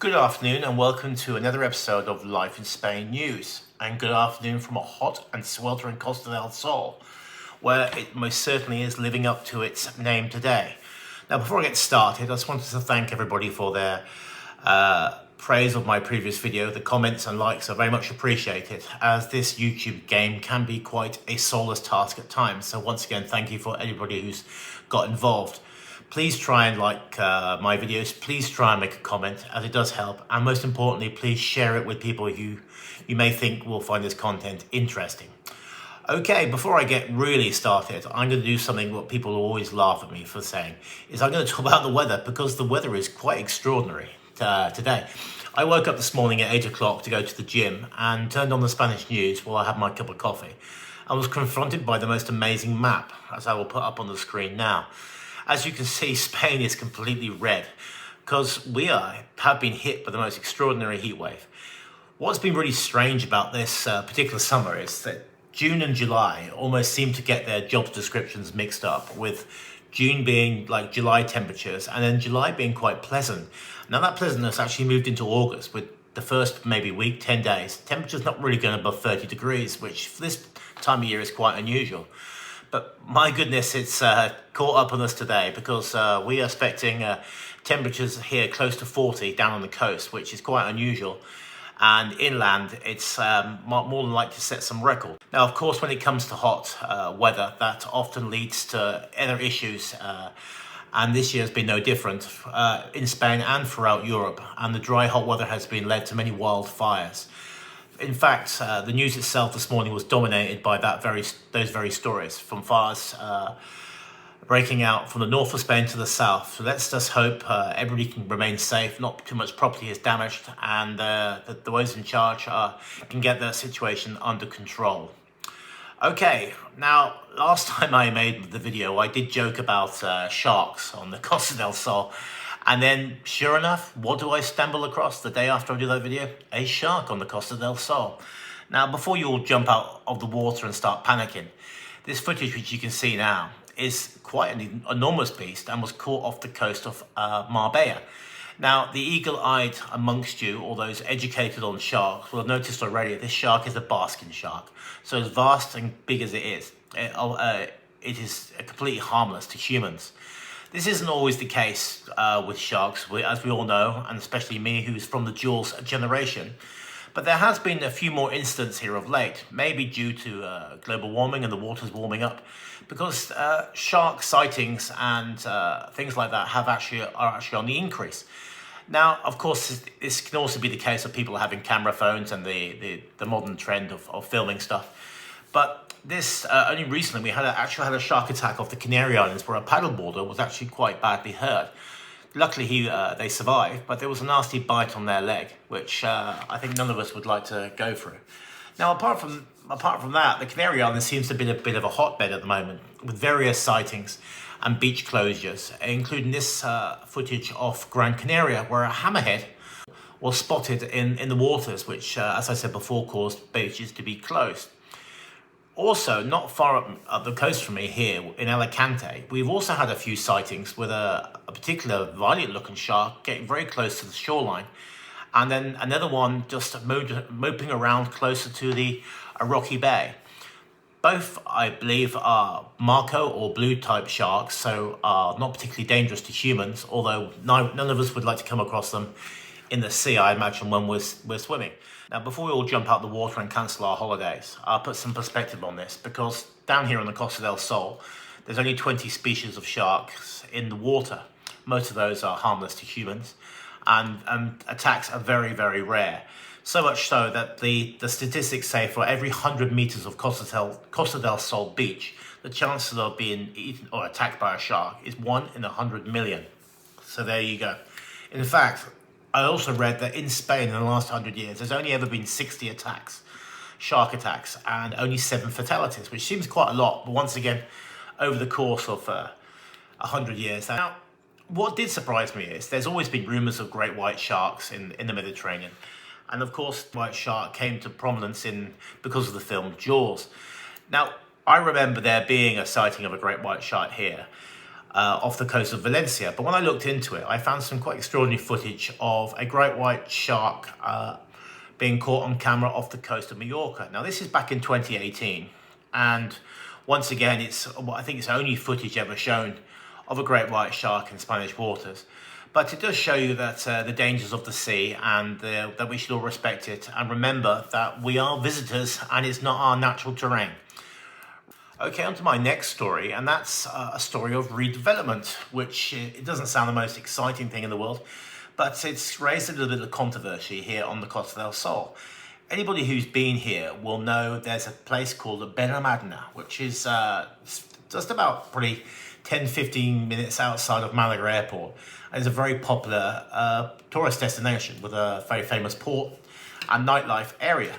Good afternoon and welcome to another episode of Life in Spain News. And good afternoon from a hot and sweltering Costa del Sol, where it most certainly is living up to its name today. Now, before I get started, I just wanted to thank everybody for their praise of my previous video. The comments and likes are very much appreciated, as this YouTube game can be quite a soulless task at times. So once again, thank you for anybody who's got involved. Please try and like my videos. Please try and make a comment, as it does help. And most importantly, please share it with people who you may think will find this content interesting. Okay, before I get really started, I'm going to do something what people always laugh at me for saying, is I'm going to talk about the weather, because the weather is quite extraordinary today. I woke up this morning at 8 o'clock to go to the gym and turned on the Spanish news while I had my cup of coffee. I was confronted by the most amazing map, as I will put up on the screen now. As you can see, Spain is completely red because we have been hit by the most extraordinary heat wave. What's been really strange about this particular summer is that June and July almost seem to get their job descriptions mixed up, with June being like July temperatures and then July being quite pleasant. Now that pleasantness actually moved into August, with the first maybe week, 10 days, temperatures not really going above 30 degrees, which for this time of year is quite unusual. But my goodness, it's caught up on us today, because we are expecting temperatures here close to 40 down on the coast, which is quite unusual. And inland, it's more than likely to set some record. Now, of course, when it comes to hot weather, that often leads to other issues. And this year has been no different in Spain and throughout Europe. And the dry, hot weather has been led to many wildfires. In fact, the news itself this morning was dominated by those very stories, from fires breaking out from the north of Spain to the south. So let's just hope everybody can remain safe, not too much property is damaged, and that those in charge can get the situation under control. Okay, now, last time I made the video, I did joke about sharks on the Costa del Sol. And then, sure enough, what do I stumble across the day after I do that video? A shark on the Costa del Sol. Now, before you all jump out of the water and start panicking, this footage, which you can see now, is quite an enormous beast and was caught off the coast of Marbella. Now, the eagle-eyed amongst you, or those educated on sharks, will have noticed already this shark is a basking shark. So as vast and big as it is completely harmless to humans. This isn't always the case with sharks, as we all know, and especially me, who's from the Jaws generation. But there has been a few more incidents here of late, maybe due to global warming and the waters warming up, because shark sightings and things like that are actually on the increase. Now, of course, this can also be the case of people having camera phones and the modern trend of filming stuff. But this only recently we actually had a shark attack off the Canary Islands, where a paddleboarder was actually quite badly hurt. Luckily, they survived, but there was a nasty bite on their leg, which I think none of us would like to go through. Now, apart from that, the Canary Islands seems to be a bit of a hotbed at the moment, with various sightings and beach closures, including this footage off Gran Canaria, where a hammerhead was spotted in the waters, which, as I said before, caused beaches to be closed. Also, not far up the coast from me here in Alicante, we've also had a few sightings with a particular violent-looking shark getting very close to the shoreline, and then another one just moping around closer to a rocky bay. Both, I believe, are Marco or blue type sharks, so are not particularly dangerous to humans, although none of us would like to come across them in the sea, I imagine, when we're swimming. Now, before we all jump out the water and cancel our holidays, I'll put some perspective on this, because down here on the Costa del Sol, there's only 20 species of sharks in the water. Most of those are harmless to humans, and attacks are very, very rare. So much so that the statistics say for every 100 meters of Costa del Sol beach, the chances of being eaten or attacked by a shark is 1 in 100 million. So there you go. In fact, I also read that in Spain in the last 100 years, there's only ever been 60 attacks, shark attacks, and only 7 fatalities, which seems quite a lot, but once again, over the course of 100 years. Now, what did surprise me is there's always been rumours of great white sharks in the Mediterranean. And of course, white shark came to prominence because of the film Jaws. Now, I remember there being a sighting of a great white shark here. off the coast of Valencia. But when I looked into it, I found some quite extraordinary footage of a great white shark being caught on camera off the coast of Mallorca. Now, this is back in 2018, and once again, I think it's only footage ever shown of a great white shark in Spanish waters. But it does show you that the dangers of the sea, and that we should all respect it and remember that we are visitors and it's not our natural terrain. Okay, on to my next story, and that's a story of redevelopment, which it doesn't sound the most exciting thing in the world, but it's raised a little bit of controversy here on the Costa del Sol. Anybody who's been here will know there's a place called Benalmádena, which is just about probably 10-15 minutes outside of Malaga Airport. And it's a very popular tourist destination with a very famous port and nightlife area.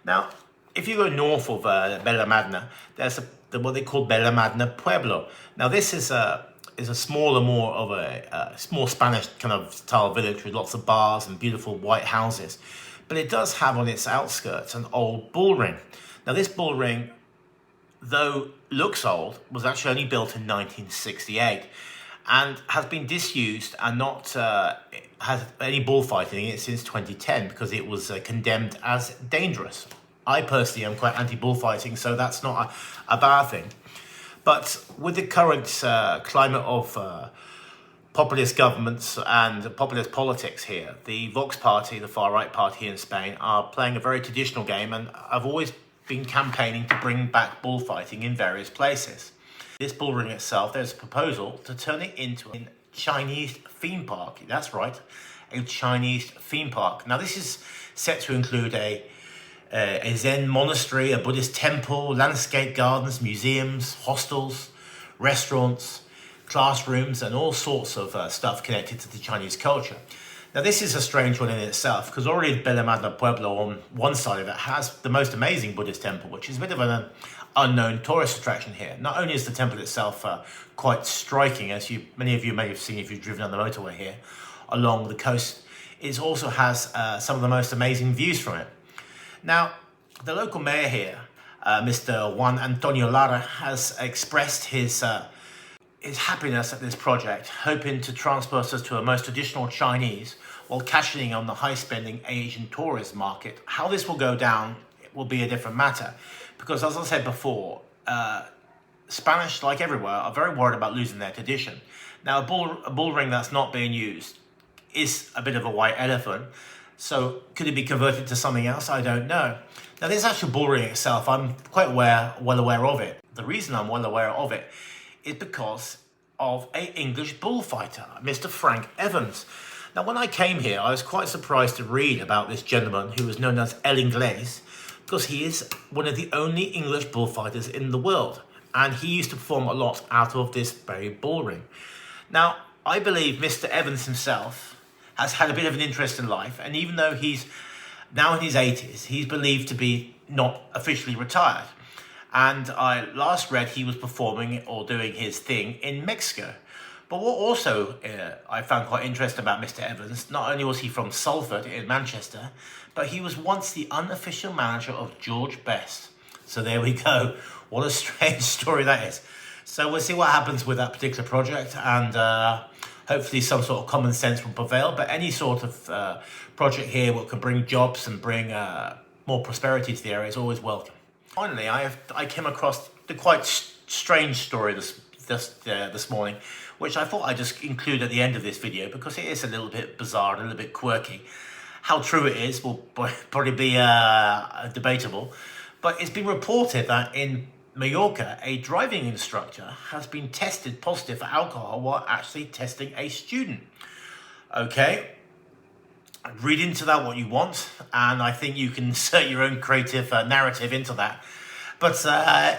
Now, if you go north of Benalmádena, there's what they call Benalmádena Pueblo. Now, this is a smaller, more of a small Spanish kind of style village with lots of bars and beautiful white houses. But it does have on its outskirts an old bull ring. Now, this bull ring, though looks old, was actually only built in 1968 and has been disused and not has any bullfighting in it since 2010 because it was condemned as dangerous. I personally am quite anti-bullfighting, so that's not a bad thing. But with the current climate of populist governments and populist politics here, the Vox Party, the far-right party here in Spain, are playing a very traditional game, and I've always been campaigning to bring back bullfighting in various places. This bull ring itself, there's a proposal to turn it into a Chinese theme park. That's right, a Chinese theme park. Now, this is set to include a Zen monastery, a Buddhist temple, landscape gardens, museums, hostels, restaurants, classrooms, and all sorts of stuff connected to the Chinese culture. Now, this is a strange one in itself because already Benalmádena Pueblo on one side of it has the most amazing Buddhist temple, which is a bit of an unknown tourist attraction here. Not only is the temple itself quite striking, as many of you may have seen if you've driven on the motorway here along the coast, it also has some of the most amazing views from it. Now, the local mayor here, Mr. Juan Antonio Lara, has expressed his happiness at this project, hoping to transport us to a most traditional Chinese while cashing in on the high-spending Asian tourism market. How this will go down will be a different matter, because as I said before, Spanish, like everywhere, are very worried about losing their tradition. Now, a bull ring that's not being used is a bit of a white elephant, so could it be converted to something else? I don't know. Now, this actual bull ring itself, I'm quite well aware of it. The reason I'm well aware of it is because of an English bullfighter, Mr. Frank Evans. Now, when I came here, I was quite surprised to read about this gentleman who was known as El Inglés, because he is one of the only English bullfighters in the world, and he used to perform a lot out of this very bull ring. Now, I believe Mr. Evans himself has had a bit of an interest in life, and even though he's now in his 80s, he's believed to be not officially retired. And I last read he was performing or doing his thing in Mexico. But what also I found quite interesting about Mr. Evans, not only was he from Salford in Manchester, but he was once the unofficial manager of George Best. So there we go. What a strange story that is. So we'll see what happens with that particular project, and hopefully some sort of common sense will prevail. But any sort of project here that can bring jobs and bring more prosperity to the area is always welcome. Finally, I came across the quite strange story this morning, which I thought I'd just include at the end of this video because it is a little bit bizarre, a little bit quirky. How true it is will probably be debatable, but it's been reported that in Mallorca, a driving instructor has been tested positive for alcohol while actually testing a student. Okay, read into that what you want, and I think you can insert your own creative narrative into that. But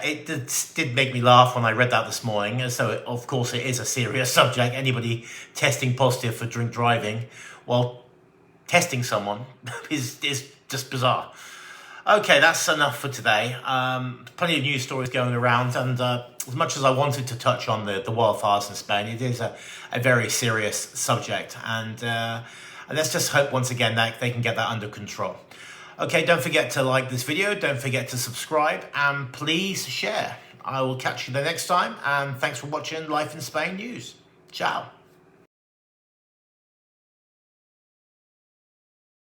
it did make me laugh when I read that this morning. So, of course, it is a serious subject. Anybody testing positive for drink driving while testing someone is just bizarre. Okay, that's enough for today. Plenty of news stories going around, and as much as I wanted to touch on the wildfires in Spain, it is a very serious subject, and let's just hope once again that they can get that under control. Okay, don't forget to like this video, don't forget to subscribe, and please share. I will catch you the next time, and thanks for watching Life in Spain News. Ciao.